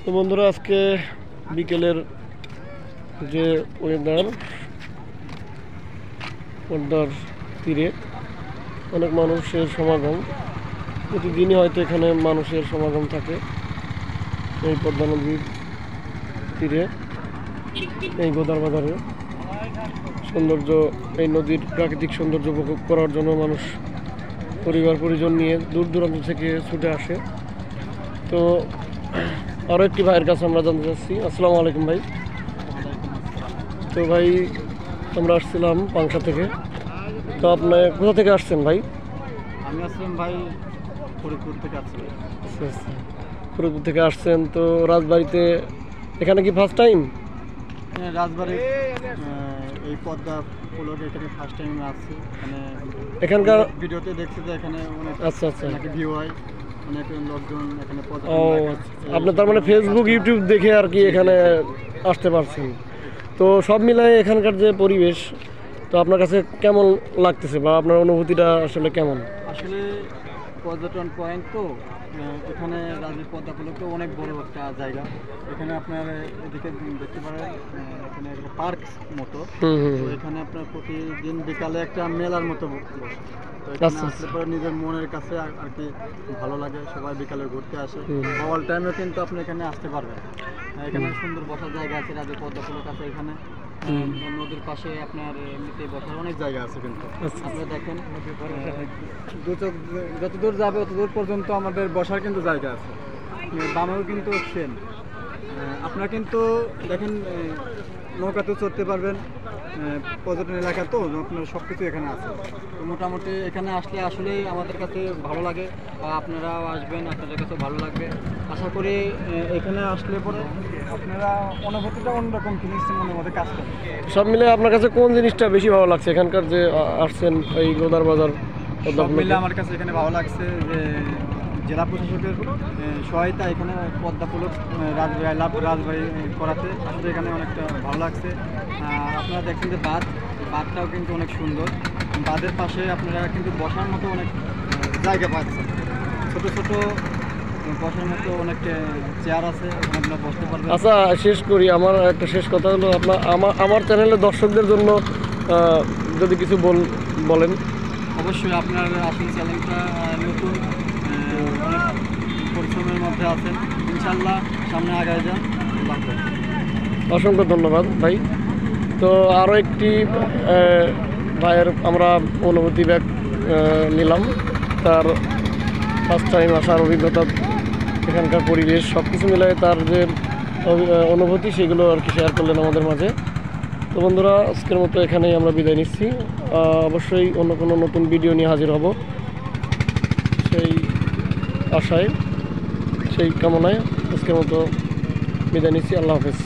তো বন্ধুরা, আজকে বিকেলের যে ওয়েদার, পদ্মার তীরে অনেক মানুষের সমাগম। প্রতিদিনই হয়তো এখানে মানুষের সমাগম থাকে এই পদ্মা নদীর তীরে। এই গোদার বাজারে সৌন্দর্য, এই নদীর প্রাকৃতিক সৌন্দর্য উপভোগ করার জন্য মানুষ পরিবার পরিজন নিয়ে দূর দূরান্ত থেকে ছুটে আসে। তো আরও একটি ভাইয়ের কাছে আমরা জানতে চাচ্ছি। আসসালামু আলাইকুম ভাই। তো ভাই, আমরা আসছিলাম পাংশা থেকে। তো আপনি কোথা থেকে আসছেন ভাই? আমি আসলাম ভাই ফরিদপুর থেকে আসছি। আচ্ছা আচ্ছা, ফরিদপুর থেকে আসছেন। তো রাজবাড়িতে এখানে কি ফার্স্ট টাইম? হ্যাঁ, রাজবাড়ির এই পদ্মা পুলক এখানে ফার্স্ট টাইম আসছি। এখানকার ভিডিওতে দেখছি যে এখানে অনেক আচ্ছা আচ্ছা নাকি ভিউ হয়, অনেক লোকজন এখানে পদ্মা। ও আচ্ছা, আপনি তার মানে ফেসবুক ইউটিউব দেখে আর কি এখানে আসতে পারছেন। তো সব মিলাই এখানকার যে পরিবেশ, তো আপনার কাছে কেমন লাগতেছে বা আপনার অনুভূতিটা আসলে কেমন? আসলে পর্যটন পয়েন্ট তো এখানে রাজবাড়ির পদ্মা পুলক তো অনেক বড় একটা জায়গা। এখানে আপনার এদিকে দেখতে পারেন এখানে একটা পার্ক মতো। তো এখানে আপনার প্রতিদিন বিকালে একটা মেলার মতো বসে। তো এখানে আসলে পরে নিজের মনের কাছে আর কি ভালো লাগে। সবাই বিকালে ঘুরতে আসে, অল টাইমে কিন্তু আপনি এখানে আসতে পারবেন। এখানে সুন্দর বসার জায়গা আছে, রাজবাড়ির পদ্মা পুলক আছে এখানে। নদীর পাশে আপনার এমনিতে বসার অনেক জায়গা আছে, কিন্তু আপনারা দেখেন যত দূর যাবে তত দূর পর্যন্ত আমাদের বসার কিন্তু জায়গা আছে। বামেও কিন্তু সেম। আপনারা কিন্তু দেখেন নৌকাতেও চড়তে পারবেন। পর্যটন এলাকা তো আপনার সব কিছু এখানে আছে। তো মোটামুটি এখানে আসলে আসলেই আমাদের কাছে ভালো লাগে, বা আপনারাও আসবেন, আপনাদের কাছেও ভালো লাগবে আশা করি। এখানে আসলে পরে আপনারা অনুভূতিটা অন্যরকম ফিলিংস মনের মধ্যে কাজ করে। সব মিলে আপনার কাছে কোন জিনিসটা বেশি ভালো লাগছে এখানকার যে আসছেন এই গোদার বাজার? সব মিলে আমার কাছে এখানে ভালো লাগছে যে জেলা প্রশাসকের সহায়তা এখানে পদ্মা পুলক রাজবাড়ি করাতে আসলে এখানে অনেকটা ভালো লাগছে। আপনারা দেখছেন যে বাঁধটাও কিন্তু অনেক সুন্দর। বাঁধের পাশে আপনারা কিন্তু বসার মতো অনেক জায়গা পাচ্ছেন। ছোট ছোট বসার মতো অনেক চেয়ার আছে, ওখানে আপনারা বসতে পারবেন। আচ্ছা, শেষ করি। আমার একটা শেষ কথা হলো, আমার চ্যানেলের দর্শকদের জন্য যদি কিছু বলেন। অবশ্যই আপনার আসল চ্যানেলটা নতুন, অনেক পরিশ্রমের মধ্যে আছেন, ইনশাল্লাহ সামনে আগায় যান। অসংখ্য ধন্যবাদ ভাই। তো আরও একটি ভাইয়ের আমরা অনুভূতি নিলাম, তার ফার্স্ট টাইম আসার অভিজ্ঞতা, এখানকার পরিবেশ সব কিছু মিলাই তার যে অনুভূতি সেগুলো আর কি শেয়ার করলেন আমাদের মাঝে। তো বন্ধুরা, আজকের মতো এখানেই আমরা বিদায় নিচ্ছি। অবশ্যই অন্য কোনো নতুন ভিডিও নিয়ে হাজির হব সেই আশায়, সেই কামনায় আজকের মতো বিদায় নিচ্ছি। আল্লাহ হাফেজ।